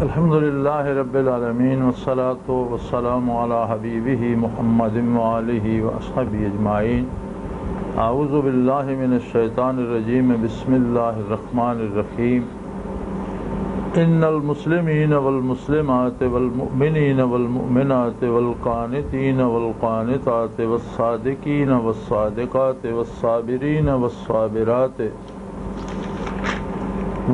الحمدللہ رب العالمین والصلاة والسلام علی حبیبہ محمد وآلہ وصحبہ اجمعین۔ اعوذ باللہ من الشیطان الرجیم، بسم اللہ الرحمن الرحیم۔ ان المسلمین والمسلمات والمؤمنین والمؤمنات والقانتین والقانتات والصادقین والصادقات والصابرین والصابرات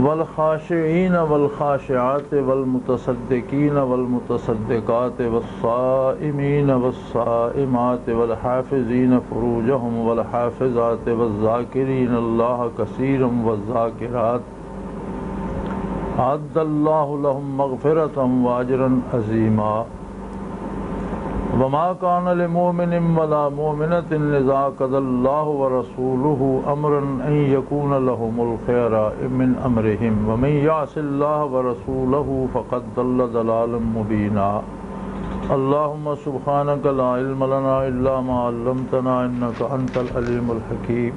والخاشعین والخاشعات والمتصدقین والمتصدقات والصائمین والصائمات والحافظین فروجہم والحافظات والذاکرین اللہ کثیرا والذاکرات اعد اللہ لہم مغفرۃ واجرا عظیما۔ وما كان لمؤمن ولا مؤمنة إذا قضى الله ورسوله أمرا أن يكون لهم الخيرة من أمرهم ومن يعص الله ورسوله فقد ضل ضلالا مبينا۔ اللهم سبحانك لا علم لنا إلا ما علمتنا إنك أنت العليم الحكيم۔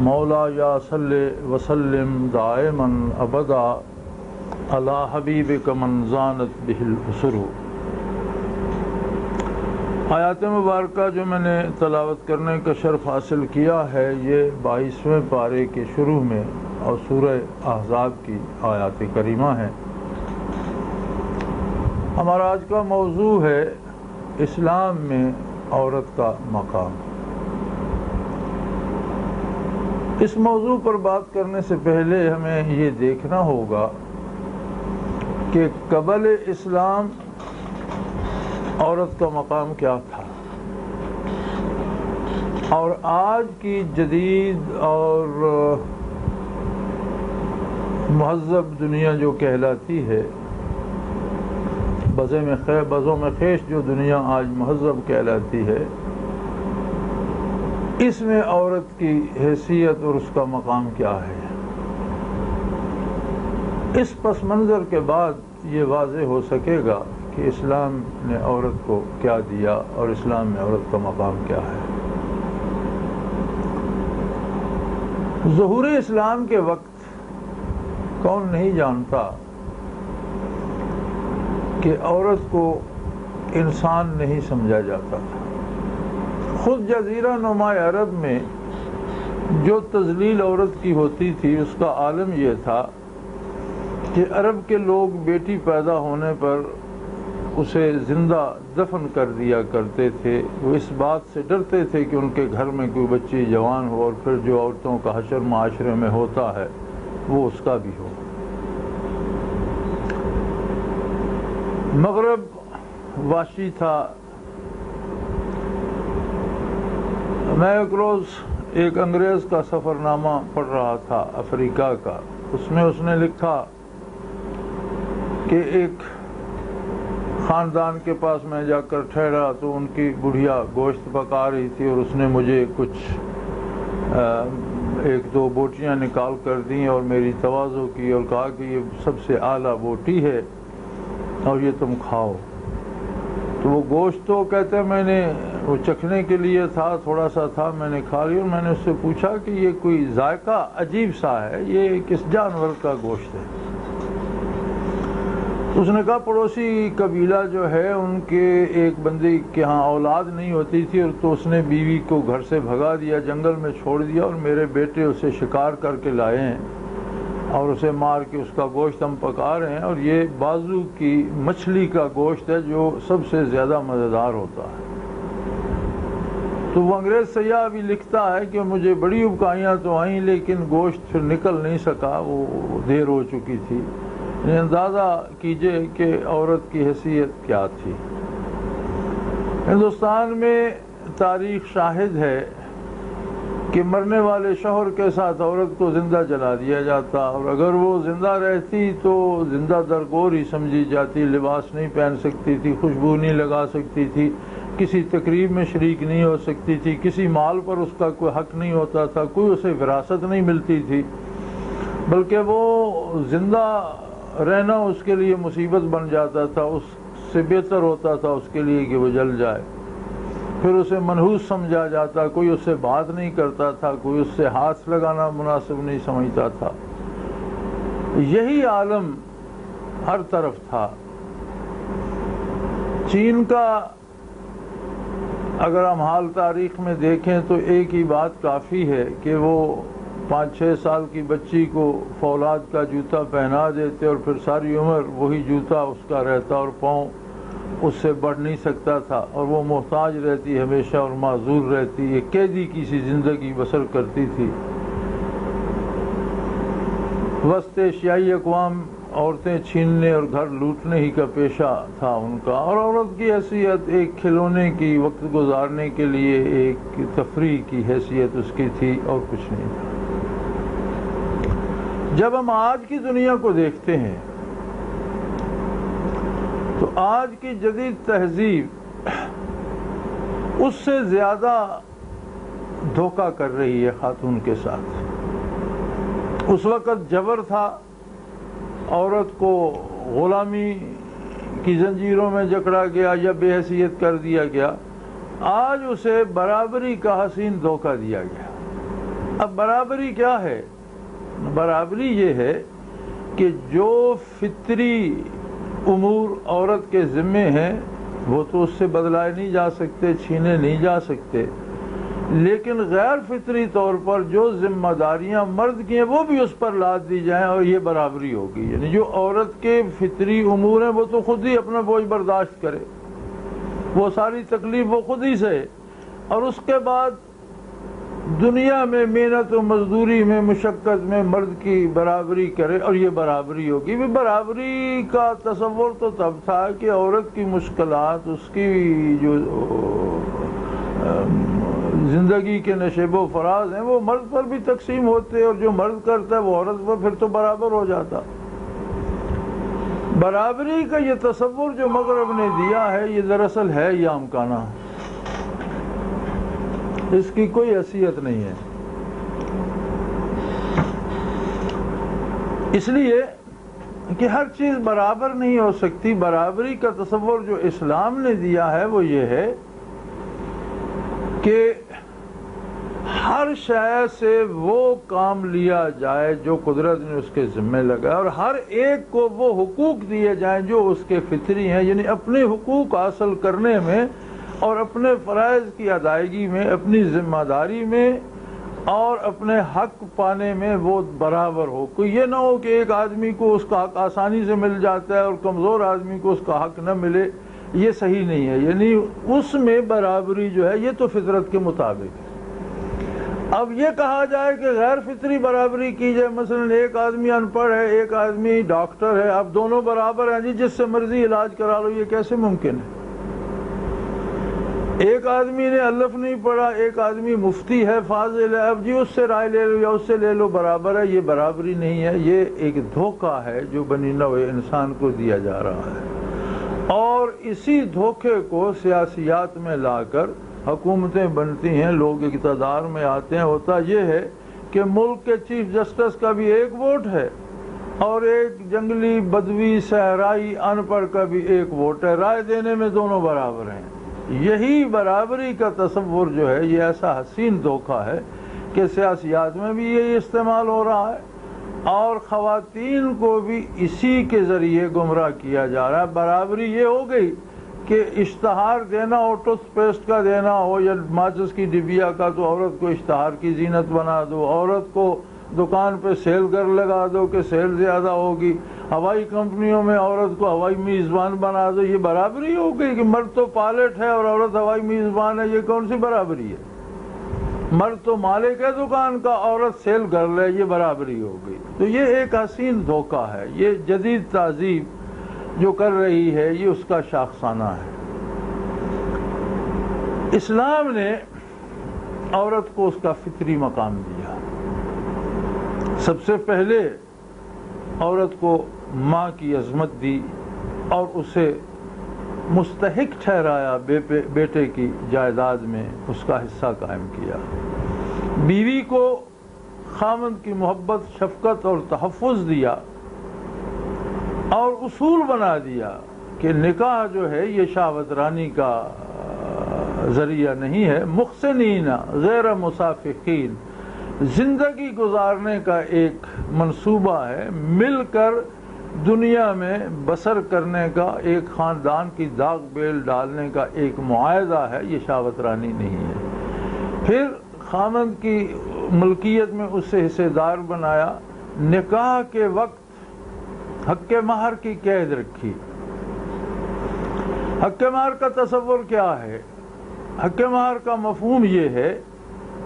مولاي صل وسلم دائما أبدا على حبيبك من زانت به الأسر۔ آیات مبارکہ جو میں نے تلاوت کرنے کا شرف حاصل کیا ہے، یہ 22ویں پارے کے شروع میں اور سورہ احزاب کی آیات کریمہ ہیں۔ ہمارا آج کا موضوع ہے اسلام میں عورت کا مقام۔ اس موضوع پر بات کرنے سے پہلے ہمیں یہ دیکھنا ہوگا کہ قبل اسلام عورت کا مقام کیا تھا، اور آج کی جدید اور مہذب دنیا جو کہلاتی ہے، بزوں میں خیش جو دنیا آج مہذب کہلاتی ہے، اس میں عورت کی حیثیت اور اس کا مقام کیا ہے۔ اس پس منظر کے بعد یہ واضح ہو سکے گا کہ اسلام نے عورت کو کیا دیا اور اسلام میں عورت کا مقام کیا ہے۔ ظہور اسلام کے وقت کون نہیں جانتا کہ عورت کو انسان نہیں سمجھا جاتا تھا۔ خود جزیرہ نما عرب میں جو تذلیل عورت کی ہوتی تھی، اس کا عالم یہ تھا کہ عرب کے لوگ بیٹی پیدا ہونے پر اسے زندہ دفن کر دیا کرتے تھے۔ وہ اس بات سے ڈرتے تھے کہ ان کے گھر میں کوئی بچی جوان ہو اور پھر جو عورتوں کا حشر معاشرے میں ہوتا ہے وہ اس کا بھی ہو۔ مغرب وحشی تھا۔ میں ایک روز ایک انگریز کا سفر نامہ پڑھ رہا تھا افریقہ کا۔ اس میں اس نے لکھا کہ ایک خاندان کے پاس میں جا کر ٹھہرا تو ان کی بڑھیا گوشت پکا رہی تھی، اور اس نے مجھے کچھ ایک دو بوٹیاں نکال کر دیں اور میری تواضع کی اور کہا کہ یہ سب سے اعلیٰ بوٹی ہے اور یہ تم کھاؤ۔ تو وہ گوشت تو کہتے ہیں میں نے وہ چکھنے کے لیے تھا، تھوڑا سا تھا، میں نے کھا لیا، اور میں نے اس سے پوچھا کہ یہ کوئی ذائقہ عجیب سا ہے، یہ کس جانور کا گوشت ہے؟ اس نے کہا پڑوسی قبیلہ جو ہے ان کے ایک بندے کے ہاں اولاد نہیں ہوتی تھی، اور تو اس نے بیوی کو گھر سے بھگا دیا، جنگل میں چھوڑ دیا، اور میرے بیٹے اسے شکار کر کے لائے ہیں اور اسے مار کے اس کا گوشت ہم پکا رہے ہیں، اور یہ بازو کی مچھلی کا گوشت ہے جو سب سے زیادہ مزیدار ہوتا ہے۔ تو وہ انگریز سیاح بھی لکھتا ہے کہ مجھے بڑی ابکائیاں تو آئیں لیکن گوشت پھر نکل نہیں سکا، وہ دیر ہو چکی تھی۔ اندازہ کیجئے کہ عورت کی حیثیت کیا تھی۔ ہندوستان میں تاریخ شاہد ہے کہ مرنے والے شوہر کے ساتھ عورت کو زندہ جلا دیا جاتا، اور اگر وہ زندہ رہتی تو زندہ درگور ہی سمجھی جاتی، لباس نہیں پہن سکتی تھی، خوشبو نہیں لگا سکتی تھی، کسی تقریب میں شریک نہیں ہو سکتی تھی، کسی مال پر اس کا کوئی حق نہیں ہوتا تھا، کوئی اسے وراثت نہیں ملتی تھی، بلکہ وہ زندہ رہنا اس کے لیے مصیبت بن جاتا تھا۔ اس سے بہتر ہوتا تھا اس کے لیے کہ وہ جل جائے۔ پھر اسے منحوس سمجھا جاتا، کوئی اس سے بات نہیں کرتا تھا، کوئی اس سے ہاتھ لگانا مناسب نہیں سمجھتا تھا۔ یہی عالم ہر طرف تھا۔ چین کا اگر ہم حال تاریخ میں دیکھیں تو ایک ہی بات کافی ہے کہ وہ 5-6 سال کی بچی کو فولاد کا جوتا پہنا دیتے اور پھر ساری عمر وہی جوتا اس کا رہتا اور پاؤں اس سے بڑھ نہیں سکتا تھا، اور وہ محتاج رہتی ہمیشہ اور معذور رہتی، ایک قیدی کی سی زندگی بسر کرتی تھی۔ وسط ایشیائی اقوام عورتیں چھیننے اور گھر لوٹنے ہی کا پیشہ تھا ان کا، اور عورت کی حیثیت ایک کھلونے کی، وقت گزارنے کے لیے ایک تفریح کی حیثیت اس کی تھی اور کچھ نہیں تھا۔ جب ہم آج کی دنیا کو دیکھتے ہیں تو آج کی جدید تہذیب اس سے زیادہ دھوکہ کر رہی ہے خاتون کے ساتھ۔ اس وقت جبر تھا، عورت کو غلامی کی زنجیروں میں جکڑا گیا یا بے حیثیت کر دیا گیا، آج اسے برابری کا حسین دھوکہ دیا گیا۔ اب برابری کیا ہے؟ برابری یہ ہے کہ جو فطری امور عورت کے ذمے ہیں وہ تو اس سے بدلائے نہیں جا سکتے، چھینے نہیں جا سکتے، لیکن غیر فطری طور پر جو ذمہ داریاں مرد کی ہیں وہ بھی اس پر لاد دی جائیں اور یہ برابری ہوگی۔ یعنی جو عورت کے فطری امور ہیں وہ تو خود ہی اپنا بوجھ برداشت کرے، وہ ساری تکلیف وہ خود ہی سہے، اور اس کے بعد دنیا میں محنت و مزدوری میں مشقت میں مرد کی برابری کرے اور یہ برابری ہوگی۔ بھی برابری کا تصور تو تب تھا کہ عورت کی مشکلات، اس کی جو زندگی کے نشیب و فراز ہیں وہ مرد پر بھی تقسیم ہوتے، اور جو مرد کرتا ہے وہ عورت پر پھر تو برابر ہو جاتا۔ برابری کا یہ تصور جو مغرب نے دیا ہے یہ دراصل ہے یا امکانہ، اس کی کوئی حیثیت نہیں ہے۔ اس لیے کہ ہر چیز برابر نہیں ہو سکتی۔ برابری کا تصور جو اسلام نے دیا ہے وہ یہ ہے کہ ہر شے سے وہ کام لیا جائے جو قدرت نے اس کے ذمہ لگا، اور ہر ایک کو وہ حقوق دیے جائیں جو اس کے فطری ہیں، یعنی اپنے حقوق حاصل کرنے میں اور اپنے فرائض کی ادائیگی میں، اپنی ذمہ داری میں اور اپنے حق پانے میں وہ برابر ہو۔ کوئی یہ نہ ہو کہ ایک آدمی کو اس کا حق آسانی سے مل جاتا ہے اور کمزور آدمی کو اس کا حق نہ ملے، یہ صحیح نہیں ہے۔ یعنی اس میں برابری جو ہے یہ تو فطرت کے مطابق ہے۔ اب یہ کہا جائے کہ غیر فطری برابری کی جائے، مثلا ایک آدمی ان پڑھ ہے، ایک آدمی ڈاکٹر ہے، اب دونوں برابر ہیں جی، جس سے مرضی علاج کرا لو، یہ کیسے ممکن ہے؟ ایک آدمی نے الف نہیں پڑھا، ایک آدمی مفتی ہے، فاضل ہے، اب جی اس سے رائے لے لو یا اس سے لے لو، برابر ہے۔ یہ برابری نہیں ہے، یہ ایک دھوکہ ہے جو بنی نوع انسان کو دیا جا رہا ہے، اور اسی دھوکے کو سیاسیات میں لا کر حکومتیں بنتی ہیں، لوگ اقتدار میں آتے ہیں۔ ہوتا یہ ہے کہ ملک کے چیف جسٹس کا بھی ایک ووٹ ہے اور ایک جنگلی بدوی صحرائی ان پڑھ کا بھی ایک ووٹ ہے، رائے دینے میں دونوں برابر ہیں۔ یہی برابری کا تصور جو ہے یہ ایسا حسین دھوکہ ہے کہ سیاسیات میں بھی یہی استعمال ہو رہا ہے اور خواتین کو بھی اسی کے ذریعے گمراہ کیا جا رہا ہے۔ برابری یہ ہو گئی کہ اشتہار دینا ہو، ٹوتھ پیسٹ کا دینا ہو یا ماچس کی ڈبیا کا، تو عورت کو اشتہار کی زینت بنا دو، عورت کو دکان پہ سیل گر لگا دو کہ سیل زیادہ ہوگی، ہوائی کمپنیوں میں عورت کو ہوائی میزبان بنا دو۔ یہ برابری ہو گئی کہ مرد تو پائلٹ ہے اور عورت ہوائی میزبان ہے، یہ کون سی برابری ہے؟ مرد تو مالک ہے دکان کا، عورت سیل گرل ہے، یہ برابری ہو گئی۔ تو یہ ایک حسین دھوکہ ہے، یہ جدید تہذیب جو کر رہی ہے یہ اس کا شاخسانہ ہے۔ اسلام نے عورت کو اس کا فطری مقام دیا۔ سب سے پہلے عورت کو ماں کی عظمت دی اور اسے مستحق ٹھہرایا، بیٹے کی جائیداد میں اس کا حصہ قائم کیا۔ بیوی کو خاوند کی محبت، شفقت اور تحفظ دیا اور اصول بنا دیا کہ نکاح جو ہے یہ شہوت رانی کا ذریعہ نہیں ہے، محسنین غیر مسافقین، زندگی گزارنے کا ایک منصوبہ ہے، مل کر دنیا میں بسر کرنے کا، ایک خاندان کی داغ بیل ڈالنے کا ایک معاہدہ ہے، یہ شہوت رانی نہیں ہے۔ پھر خاوند کی ملکیت میں اسے حصے دار بنایا، نکاح کے وقت حق مہر کی قید رکھی۔ حق مہر کا تصور کیا ہے؟ حق مہر کا مفہوم یہ ہے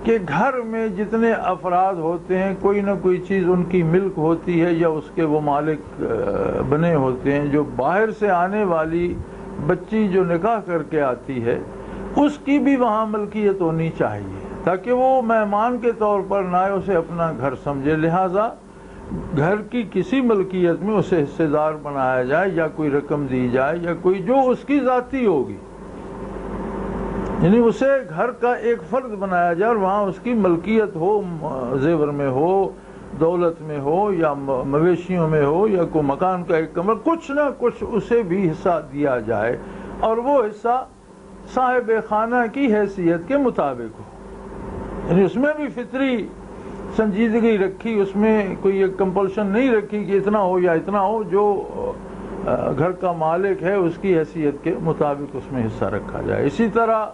کہ گھر میں جتنے افراد ہوتے ہیں کوئی نہ کوئی چیز ان کی ملک ہوتی ہے یا اس کے وہ مالک بنے ہوتے ہیں۔ جو باہر سے آنے والی بچی جو نکاح کر کے آتی ہے اس کی بھی وہاں ملکیت ہونی چاہیے تاکہ وہ مہمان کے طور پر نہ اسے اپنا گھر سمجھے، لہٰذا گھر کی کسی ملکیت میں اسے حصے دار بنایا جائے یا کوئی رقم دی جائے یا کوئی جو اس کی ذاتی ہوگی، یعنی اسے گھر کا ایک فرد بنایا جائے اور وہاں اس کی ملکیت ہو، زیور میں ہو، دولت میں ہو یا مویشیوں میں ہو یا کوئی مکان کا ایک کمرہ، کچھ نہ کچھ اسے بھی حصہ دیا جائے اور وہ حصہ صاحب خانہ کی حیثیت کے مطابق ہو، یعنی اس میں بھی فطری سنجیدگی رکھی، اس میں کوئی ایک کمپلشن نہیں رکھی کہ اتنا ہو یا اتنا ہو، جو گھر کا مالک ہے اس کی حیثیت کے مطابق اس میں حصہ رکھا جائے۔ اسی طرح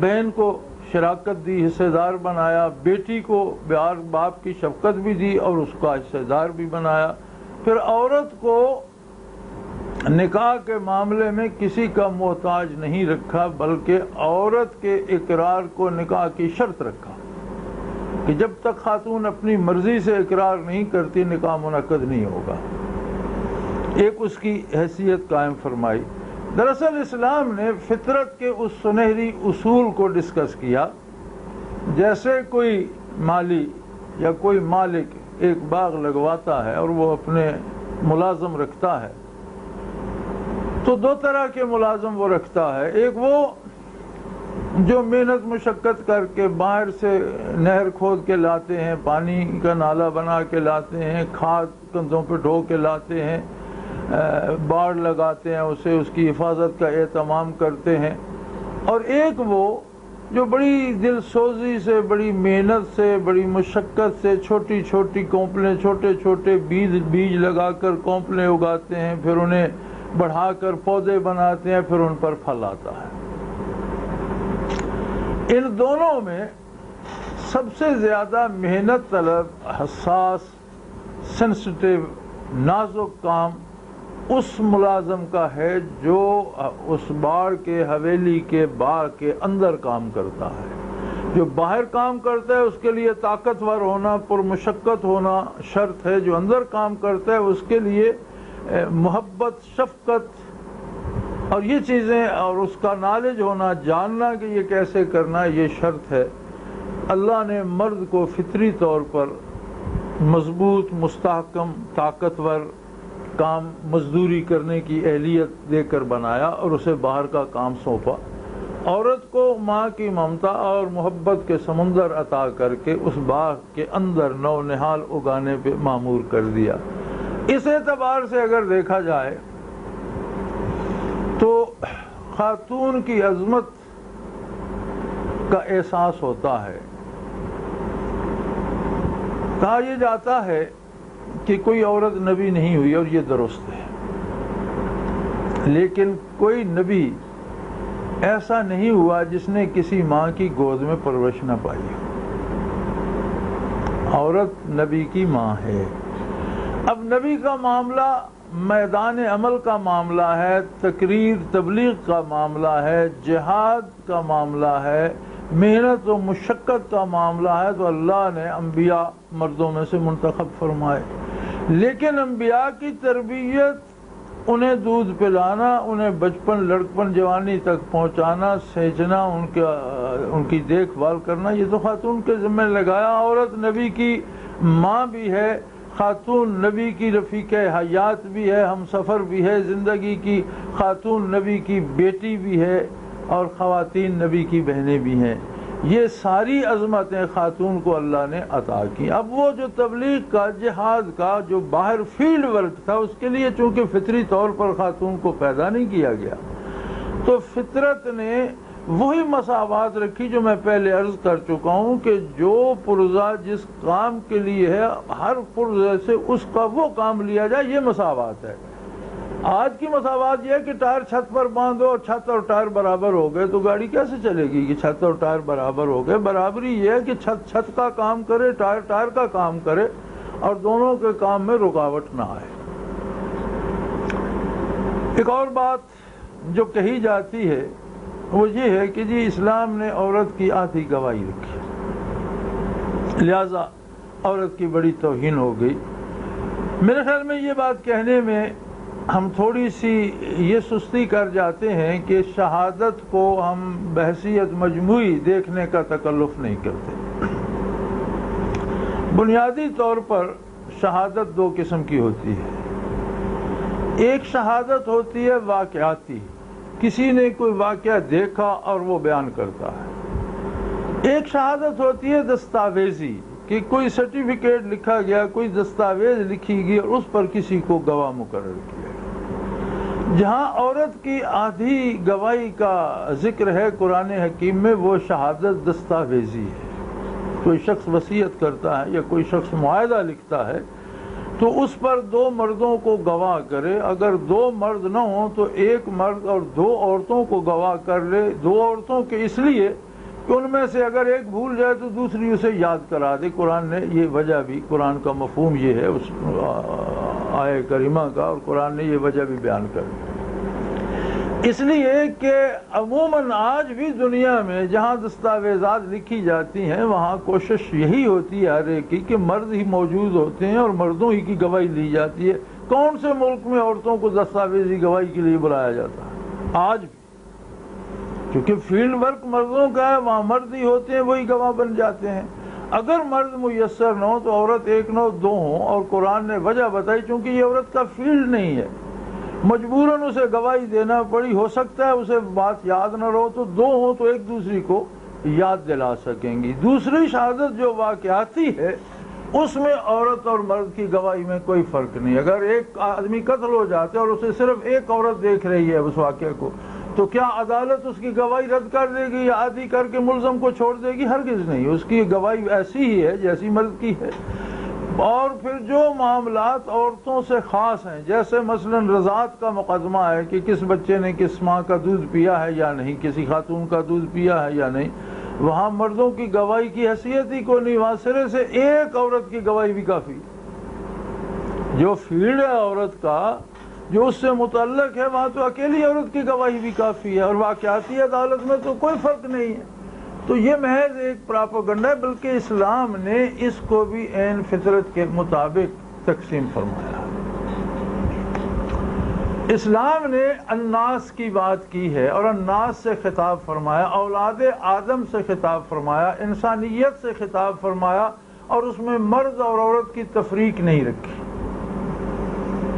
بہن کو شراکت دی، حصے دار بنایا، بیٹی کو باپ کی شفقت بھی دی اور اس کا حصے دار بھی بنایا۔ پھر عورت کو نکاح کے معاملے میں کسی کا محتاج نہیں رکھا بلکہ عورت کے اقرار کو نکاح کی شرط رکھا کہ جب تک خاتون اپنی مرضی سے اقرار نہیں کرتی نکاح منعقد نہیں ہوگا، ایک اس کی حیثیت قائم فرمائی۔ دراصل اسلام نے فطرت کے اس سنہری اصول کو ڈسکس کیا، جیسے کوئی مالی یا کوئی مالک ایک باغ لگواتا ہے اور وہ اپنے ملازم رکھتا ہے تو دو طرح کے ملازم وہ رکھتا ہے، ایک وہ جو محنت مشقت کر کے باہر سے نہر کھود کے لاتے ہیں، پانی کا نالا بنا کے لاتے ہیں، کھاد کندھوں پہ ڈھو کے لاتے ہیں، باڑ لگاتے ہیں اسے، اس کی حفاظت کا اہتمام کرتے ہیں، اور ایک وہ جو بڑی دل سوزی سے، بڑی محنت سے، بڑی مشقت سے چھوٹی چھوٹی کونپلیں، چھوٹے چھوٹے بیج لگا کر کونپلیں اگاتے ہیں، پھر انہیں بڑھا کر پودے بناتے ہیں، پھر ان پر پھل آتا ہے۔ ان دونوں میں سب سے زیادہ محنت طلب، حساس، سینسٹیو، نازک کام اس ملازم کا ہے جو اس باڑ کے، حویلی کے، باغ کے اندر کام کرتا ہے۔ جو باہر کام کرتا ہے اس کے لیے طاقتور ہونا، پرمشقت ہونا شرط ہے، جو اندر کام کرتا ہے اس کے لیے محبت، شفقت اور یہ چیزیں اور اس کا نالج ہونا، جاننا کہ یہ کیسے کرنا یہ شرط ہے۔ اللہ نے مرد کو فطری طور پر مضبوط، مستحکم، طاقتور، کام مزدوری کرنے کی اہلیت دے کر بنایا اور اسے باہر کا کام سونپا۔ عورت کو ماں کی ممتا اور محبت کے سمندر عطا کر کے اس باغ کے اندر نو نہال اگانے پہ مامور کر دیا۔ اس اعتبار سے اگر دیکھا جائے تو خاتون کی عظمت کا احساس ہوتا ہے۔ کہا یہ جاتا ہے کہ کوئی عورت نبی نہیں ہوئی اور یہ درست ہے، لیکن کوئی نبی ایسا نہیں ہوا جس نے کسی ماں کی گود میں پرورش نہ پائی ہو۔ عورت نبی کی ماں ہے۔ اب نبی کا معاملہ میدان عمل کا معاملہ ہے، تقریر تبلیغ کا معاملہ ہے، جہاد کا معاملہ ہے، محنت و مشقت کا معاملہ ہے، تو اللہ نے انبیاء مردوں میں سے منتخب فرمائے۔ لیکن انبیاء کی تربیت، انہیں دودھ پلانا، انہیں بچپن، لڑکپن، جوانی تک پہنچانا، سینچنا، ان کی دیکھ بھال کرنا، یہ تو خاتون کے ذمہ لگایا۔ عورت نبی کی ماں بھی ہے، خاتون نبی کی رفیق حیات بھی ہے، ہم سفر بھی ہے زندگی کی، خاتون نبی کی بیٹی بھی ہے اور خواتین نبی کی بہنیں بھی ہیں۔ یہ ساری عظمتیں خاتون کو اللہ نے عطا کی۔ اب وہ جو تبلیغ کا، جہاد کا، جو باہر فیلڈ ورک تھا، اس کے لیے چونکہ فطری طور پر خاتون کو پیدا نہیں کیا گیا، تو فطرت نے وہی مساوات رکھی جو میں پہلے عرض کر چکا ہوں کہ جو پرزہ جس کام کے لیے ہے ہر پرزے سے اس کا وہ کام لیا جائے، یہ مساوات ہے۔ آج کی مساوات یہ ہے کہ ٹائر چھت پر باندھو اور چھت اور ٹائر برابر ہو گئے تو گاڑی کیسے چلے گی کہ چھت اور ٹائر برابر ہو گئے؟ برابری یہ ہے کہ چھت چھت کا کام کرے، ٹائر ٹائر کا کام کرے اور دونوں کے کام میں رکاوٹ نہ آئے۔ ایک اور بات جو کہی جاتی ہے وہ یہ ہے کہ جی اسلام نے عورت کی آدھی گواہی رکھی، لہذا عورت کی بڑی توہین ہو گئی۔ میرے خیال میں یہ بات کہنے میں ہم تھوڑی سی یہ سستی کر جاتے ہیں کہ شہادت کو ہم بحیثیت مجموعی دیکھنے کا تکلف نہیں کرتے۔ بنیادی طور پر شہادت دو قسم کی ہوتی ہے۔ ایک شہادت ہوتی ہے واقعاتی، کسی نے کوئی واقعہ دیکھا اور وہ بیان کرتا ہے۔ ایک شہادت ہوتی ہے دستاویزی، کہ کوئی سرٹیفکیٹ لکھا گیا، کوئی دستاویز لکھی گئی اور اس پر کسی کو گواہ مقرر کیا۔ جہاں عورت کی آدھی گواہی کا ذکر ہے قرآن حکیم میں، وہ شہادت دستاویزی ہے۔ کوئی شخص وصیت کرتا ہے یا کوئی شخص معاہدہ لکھتا ہے تو اس پر دو مردوں کو گواہ کرے، اگر دو مرد نہ ہوں تو ایک مرد اور دو عورتوں کو گواہ کر لے۔ دو عورتوں کے اس لیے کہ ان میں سے اگر ایک بھول جائے تو دوسری اسے یاد کرا دے۔ قرآن نے یہ وجہ بھی، قرآن کا مفہوم یہ ہے اس آیہ کریمہ کا، اور قرآن نے یہ وجہ بھی بیان کر دی۔ اس لیے کہ عموماً آج بھی دنیا میں جہاں دستاویزات لکھی جاتی ہیں وہاں کوشش یہی ہوتی ہے ہر ایک کی کہ مرد ہی موجود ہوتے ہیں اور مردوں ہی کی گواہی لی جاتی ہے۔ کون سے ملک میں عورتوں کو دستاویزی گواہی کے لیے بلایا جاتا ہے؟ آج بھی، کیونکہ فیلڈ ورک مردوں کا ہے، وہاں مرد ہی ہوتے ہیں، وہی گواہ بن جاتے ہیں۔ اگر مرد میسر نہ ہو تو عورت ایک نہ ہو، دو ہوں، اور قرآن نے وجہ بتائی چونکہ یہ عورت کا فیلڈ نہیں ہے، مجبوراً اسے گواہی دینا پڑی۔ ہو سکتا ہے اسے بات یاد نہ رہو تو دو ہوں تو ایک دوسری کو یاد دلا سکیں گی۔ دوسری شہادت جو واقعاتی ہے اس میں عورت اور مرد کی گواہی میں کوئی فرق نہیں۔ اگر ایک آدمی قتل ہو جاتا ہے اور اسے صرف ایک عورت دیکھ رہی ہے اس واقعے کو، تو کیا عدالت اس کی گواہی رد کر دے گی یا عادی کر کے ملزم کو چھوڑ دے گی؟ ہرگز نہیں، اس کی گواہی ایسی ہی ہے جیسی مرد کی ہے۔ اور پھر جو معاملات عورتوں سے خاص ہیں، جیسے مثلا رضاعت کا مقدمہ ہے کہ کس بچے نے کس ماں کا دودھ پیا ہے یا نہیں، کسی خاتون کا دودھ پیا ہے یا نہیں، وہاں مردوں کی گواہی کی حیثیت ہی کو نہیں، وہاں سرے سے ایک عورت کی گواہی بھی کافی۔ جو فیلڈ ہے عورت کا، جو اس سے متعلق ہے، وہاں تو اکیلی عورت کی گواہی بھی کافی ہے، اور واقعاتی عدالت میں تو کوئی فرق نہیں ہے۔ تو یہ محض ایک پراپیگنڈا ہے، بلکہ اسلام نے اس کو بھی عین فطرت کے مطابق تقسیم فرمایا۔ اسلام نے الناس کی بات کی ہے اور الناس سے خطاب فرمایا، اولاد آدم سے خطاب فرمایا، انسانیت سے خطاب فرمایا، اور اس میں مرد اور عورت کی تفریق نہیں رکھی۔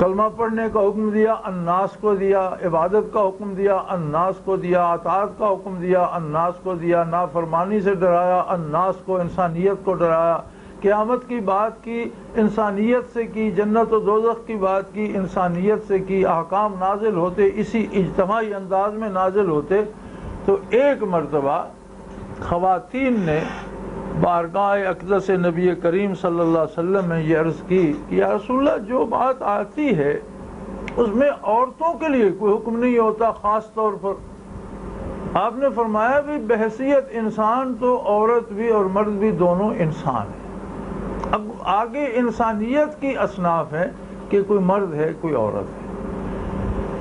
کلمہ پڑھنے کا حکم دیا، الناس کو دیا، عبادت کا حکم دیا، الناس کو دیا، اطاعت کا حکم دیا، الناس کو دیا، نافرمانی سے ڈرایا، الناس کو، انسانیت کو ڈرایا، قیامت کی بات کی، انسانیت سے کی، جنت و دوزخ کی بات کی، انسانیت سے کی۔ احکام نازل ہوتے اسی اجتماعی انداز میں نازل ہوتے تو ایک مرتبہ خواتین نے بارگاہ اقدس نبی کریم صلی اللہ علیہ وسلم نے یہ عرض کی کہ یا رسول اللہ، جو بات آتی ہے اس میں عورتوں کے لیے کوئی حکم نہیں ہوتا خاص طور پر۔ آپ نے فرمایا بھی بحیثیت انسان تو عورت بھی اور مرد بھی دونوں انسان ہیں۔ اب آگے انسانیت کی اصناف ہے کہ کوئی مرد ہے کوئی عورت ہے،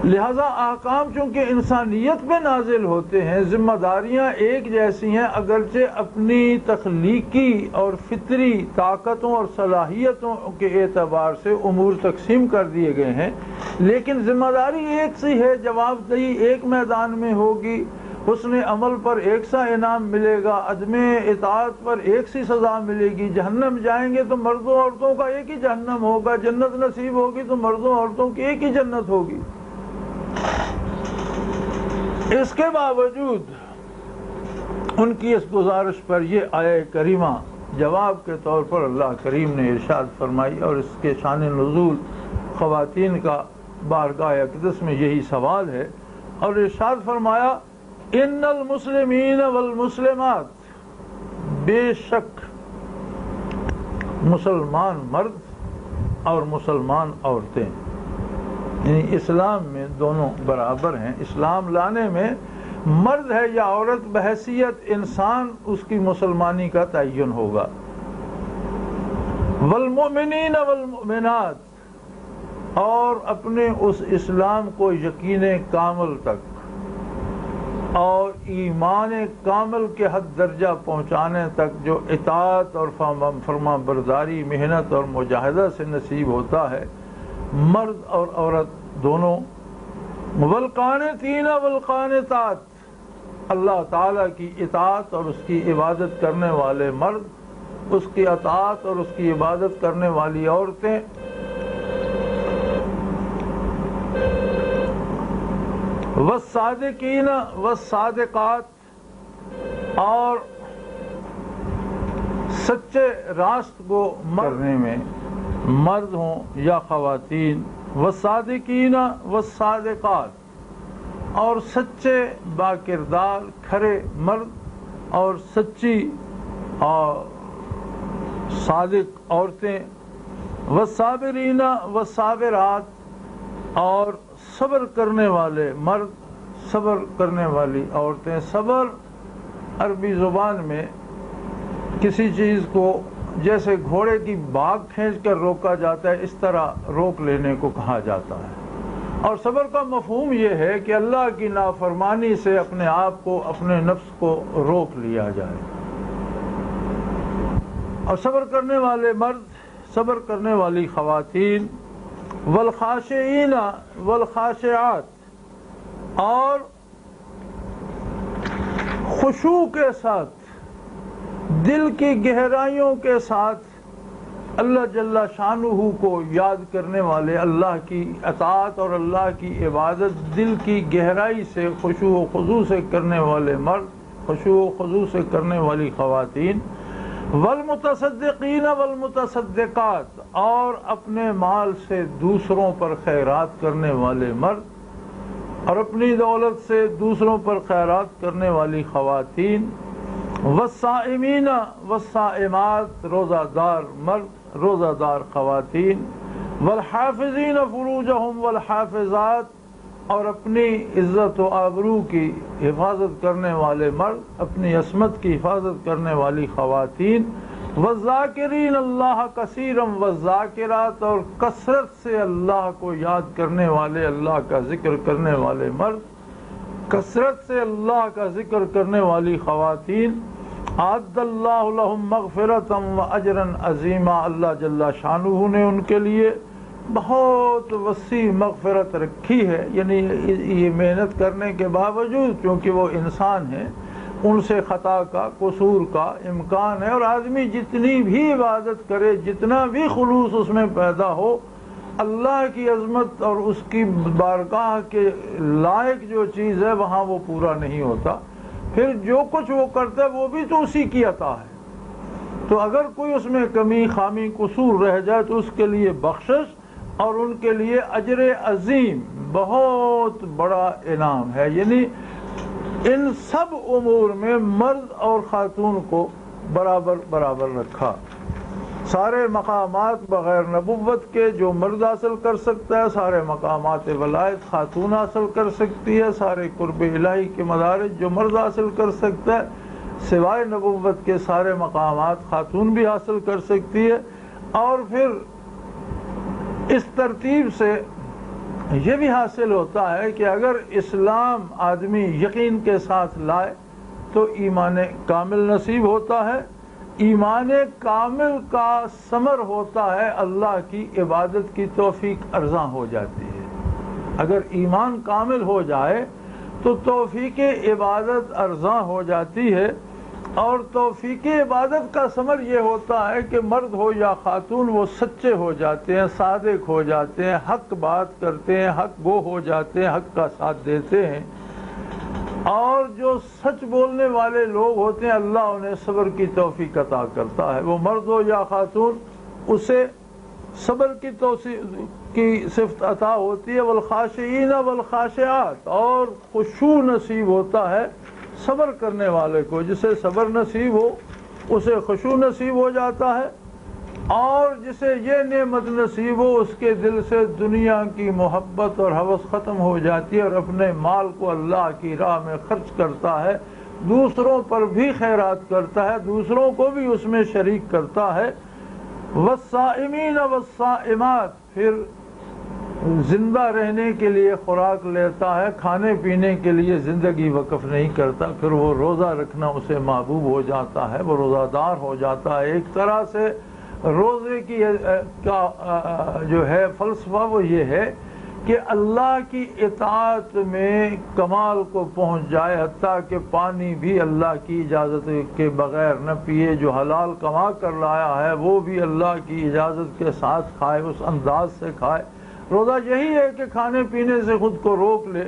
لہذا احکام چونکہ انسانیت میں نازل ہوتے ہیں، ذمہ داریاں ایک جیسی ہیں، اگرچہ اپنی تخلیقی اور فطری طاقتوں اور صلاحیتوں کے اعتبار سے امور تقسیم کر دیے گئے ہیں، لیکن ذمہ داری ایک سی ہے، جواب دہی ایک میدان میں ہوگی، حسن عمل پر ایک سا انعام ملے گا، عدم اطاعت پر ایک سی سزا ملے گی۔ جہنم جائیں گے تو مردوں عورتوں کا ایک ہی جہنم ہوگا، جنت نصیب ہوگی تو مردوں عورتوں کی ایک ہی جنت ہوگی۔ اس کے باوجود ان کی اس گزارش پر یہ آیہ کریمہ جواب کے طور پر اللہ کریم نے ارشاد فرمائی، اور اس کے شان نزول خواتین کا بارگاہ اقدس میں یہی سوال ہے، اور ارشاد فرمایا ان المسلمین والمسلمات، بے شک مسلمان مرد اور مسلمان عورتیں، یعنی اسلام میں دونوں برابر ہیں۔ اسلام لانے میں مرد ہے یا عورت بحیثیت انسان اس کی مسلمانی کا تعین ہوگا۔ والمؤمنین والمؤمنات، اور اپنے اس اسلام کو یقین کامل تک اور ایمان کامل کے حد درجہ پہنچانے تک جو اطاعت اور فرما برداری، محنت اور مجاہدہ سے نصیب ہوتا ہے مرد اور عورت دونوں۔ والقانتین والقانتات، اللہ تعالیٰ کی اطاعت اور اس کی عبادت کرنے والے مرد، اس کی اطاعت اور اس کی عبادت کرنے والی عورتیں۔ والصادقین والصادقات، اور سچے راست کو کرنے میں مرد ہوں یا خواتین۔ والصادقین والصادقات، اور سچے با کردار کھرے مرد اور سچی اور صادق عورتیں۔ والصابرین والصابرات، اور صبر کرنے والے مرد، صبر کرنے والی عورتیں۔ صبر عربی زبان میں کسی چیز کو جیسے گھوڑے کی بھاگ کھینچ کر روکا جاتا ہے اس طرح روک لینے کو کہا جاتا ہے، اور صبر کا مفہوم یہ ہے کہ اللہ کی نافرمانی سے اپنے آپ کو، اپنے نفس کو روک لیا جائے۔ اور صبر کرنے والے مرد، صبر کرنے والی خواتین۔ والخاشعین والخاشعات، اور خشوع کے ساتھ، دل کی گہرائیوں کے ساتھ اللہ جل شانہ کو یاد کرنے والے، اللہ کی اطاعت اور اللہ کی عبادت دل کی گہرائی سے خشوع و خضوع سے کرنے والے مرد، خشوع و خضوع سے کرنے والی خواتین۔ والمتصدقین والمتصدقات، اور اپنے مال سے دوسروں پر خیرات کرنے والے مرد اور اپنی دولت سے دوسروں پر خیرات کرنے والی خواتین۔ والصائمین والصائمات، روزہ دار مرد، روزہ دار خواتین۔ والحافظین فروجہم والحافظات، اور اپنی عزت و آبرو کی حفاظت کرنے والے مرد، اپنی عصمت کی حفاظت کرنے والی خواتین۔ والذاکرین اللہ کثیرا والذاکرات، اور کثرت سے اللہ کو یاد کرنے والے، اللہ کا ذکر کرنے والے مرد، کثرت سے اللہ کا ذکر کرنے والی خواتین۔ اعد اللہ لہم مغفرۃ واجرا عظیما، اللہ جل شانہ نے ان کے لیے بہت وسیع مغفرت رکھی ہے، یعنی یہ محنت کرنے کے باوجود، کیونکہ وہ انسان ہیں، ان سے خطا کا، قصور کا امکان ہے، اور آدمی جتنی بھی عبادت کرے، جتنا بھی خلوص اس میں پیدا ہو، اللہ کی عظمت اور اس کی بارگاہ کے لائق جو چیز ہے وہاں وہ پورا نہیں ہوتا۔ پھر جو کچھ وہ کرتا ہے وہ بھی تو اسی کی عطا ہے، تو اگر کوئی اس میں کمی، خامی، قصور رہ جائے تو اس کے لیے بخشش اور ان کے لیے اجر عظیم، بہت بڑا انعام ہے۔ یعنی ان سب امور میں مرد اور خاتون کو برابر برابر رکھا۔ سارے مقامات بغیر نبوت کے جو مرد حاصل کر سکتا ہے، سارے مقامات ولایت خاتون حاصل کر سکتی ہے، سارے قرب الہی کے مدارج جو مرد حاصل کر سکتا ہے، سوائے نبوت کے سارے مقامات خاتون بھی حاصل کر سکتی ہے۔ اور پھر اس ترتیب سے یہ بھی حاصل ہوتا ہے کہ اگر اسلام آدمی یقین کے ساتھ لائے تو ایمان کامل نصیب ہوتا ہے۔ ایمان کامل کا ثمر ہوتا ہے اللہ کی عبادت کی توفیق ارزاں ہو جاتی ہے۔ اگر ایمان کامل ہو جائے تو توفیق عبادت ارزاں ہو جاتی ہے، اور توفیق عبادت کا ثمر یہ ہوتا ہے کہ مرد ہو یا خاتون وہ سچے ہو جاتے ہیں، صادق ہو جاتے ہیں، حق بات کرتے ہیں، حق گو ہو جاتے ہیں، حق کا ساتھ دیتے ہیں، اور جو سچ بولنے والے لوگ ہوتے ہیں اللہ انہیں صبر کی توفیق عطا کرتا ہے۔ وہ مرد ہو یا خاتون، اسے صبر کی صفت عطا ہوتی ہے، والخاشعین والخاشعات، اور خشوع نصیب ہوتا ہے صبر کرنے والے کو۔ جسے صبر نصیب ہو اسے خشوع نصیب ہو جاتا ہے، اور جسے یہ نعمت نصیب ہو اس کے دل سے دنیا کی محبت اور ہوس ختم ہو جاتی ہے، اور اپنے مال کو اللہ کی راہ میں خرچ کرتا ہے، دوسروں پر بھی خیرات کرتا ہے، دوسروں کو بھی اس میں شریک کرتا ہے۔ والصائمین والصائمات، پھر زندہ رہنے کے لیے خوراک لیتا ہے، کھانے پینے کے لیے زندگی وقف نہیں کرتا، پھر وہ روزہ رکھنا اسے محبوب ہو جاتا ہے، وہ روزہ دار ہو جاتا ہے۔ ایک طرح سے روزے کی کا جو ہے فلسفہ وہ یہ ہے کہ اللہ کی اطاعت میں کمال کو پہنچ جائے، حتیٰ کہ پانی بھی اللہ کی اجازت کے بغیر نہ پیے، جو حلال کما کر لایا ہے وہ بھی اللہ کی اجازت کے ساتھ کھائے، اس انداز سے کھائے۔ روزہ یہی ہے کہ کھانے پینے سے خود کو روک لے،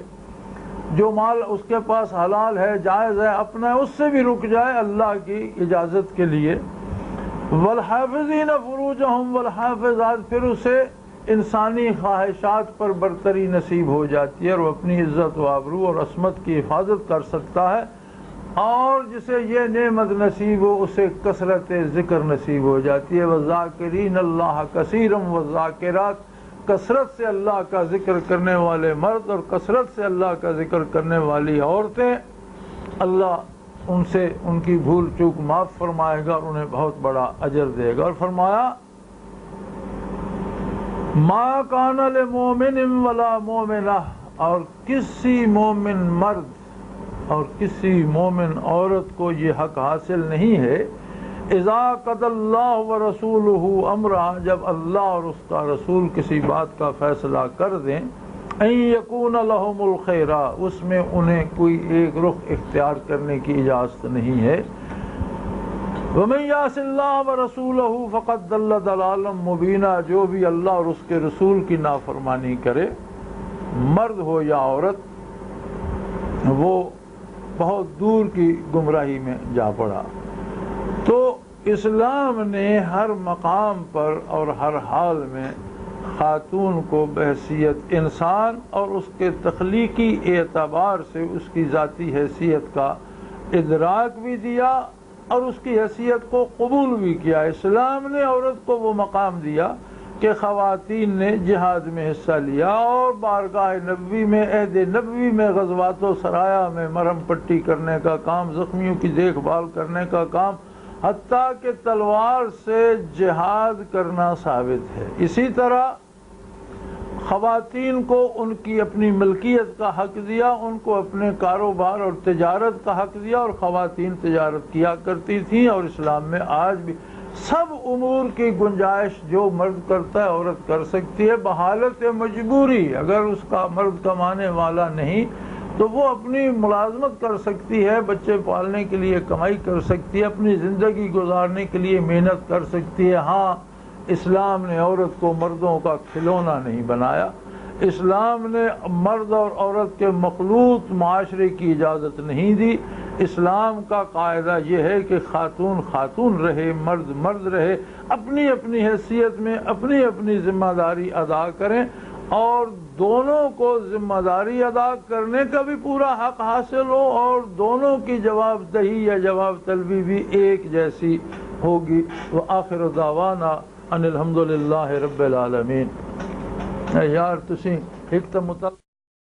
جو مال اس کے پاس حلال ہے جائز ہے اپنا اس سے بھی رک جائے اللہ کی اجازت کے لیے۔ والحافظین فروجہم والحافظات، پھر اسے انسانی خواہشات پر برتری نصیب ہو جاتی ہے اور وہ اپنی عزت و آبرو اور عصمت کی حفاظت کر سکتا ہے، اور جسے یہ نعمت نصیب ہو اسے کثرت ذکر نصیب ہو جاتی ہے۔ والذاکرین اللہ کثیرا والذاکرات، کثرت سے اللہ کا ذکر کرنے والے مرد اور کثرت سے اللہ کا ذکر کرنے والی عورتیں، اللہ ان سے ان کی بھول چوک معاف فرمائے گا اور انہیں بہت بڑا اجر دے گا۔ اور فرمایا ما کان لمومن ولا مومنہ، اور کسی مومن مرد اور کسی مومن عورت کو یہ حق حاصل نہیں ہے، اذا قضى اللہ ورسولہ امرا، جب اللہ اور اس کا رسول کسی بات کا فیصلہ کر دیں، ان یکون لہم الخیرہ، اس میں انہیں کوئی ایک رخ اختیار کرنے کی اجازت نہیں ہے۔ ومن یعص اللہ ورسولہ فقد ضل ضلالا مبینا، جو بھی اللہ اور اس کے رسول کی نافرمانی کرے، مرد ہو یا عورت، وہ بہت دور کی گمراہی میں جا پڑا۔ تو اسلام نے ہر مقام پر اور ہر حال میں خاتون کو بحیثیت انسان اور اس کے تخلیقی اعتبار سے اس کی ذاتی حیثیت کا ادراک بھی دیا اور اس کی حیثیت کو قبول بھی کیا۔ اسلام نے عورت کو وہ مقام دیا کہ خواتین نے جہاد میں حصہ لیا اور بارگاہ نبوی میں، عہد نبوی میں غزوات و سرایا میں مرہم پٹی کرنے کا کام، زخمیوں کی دیکھ بھال کرنے کا کام، حتیٰ کہ تلوار سے جہاد کرنا ثابت ہے۔ اسی طرح خواتین کو ان کی اپنی ملکیت کا حق دیا، ان کو اپنے کاروبار اور تجارت کا حق دیا، اور خواتین تجارت کیا کرتی تھیں، اور اسلام میں آج بھی سب امور کی گنجائش جو مرد کرتا ہے عورت کر سکتی ہے بحالت مجبوری۔ اگر اس کا مرد کمانے والا نہیں تو وہ اپنی ملازمت کر سکتی ہے، بچے پالنے کے لیے کمائی کر سکتی ہے، اپنی زندگی گزارنے کے لیے محنت کر سکتی ہے۔ ہاں، اسلام نے عورت کو مردوں کا کھلونا نہیں بنایا، اسلام نے مرد اور عورت کے مخلوط معاشرے کی اجازت نہیں دی۔ اسلام کا قاعدہ یہ ہے کہ خاتون خاتون رہے، مرد مرد رہے، اپنی اپنی حیثیت میں اپنی اپنی ذمہ داری ادا کریں، اور دونوں کو ذمہ داری ادا کرنے کا بھی پورا حق حاصل ہو، اور دونوں کی جواب دہی یا جواب طلبی بھی ایک جیسی ہوگی۔ وآخر دعوانا ان الحمدللہ رب العالمین۔ یار تسی ایک تو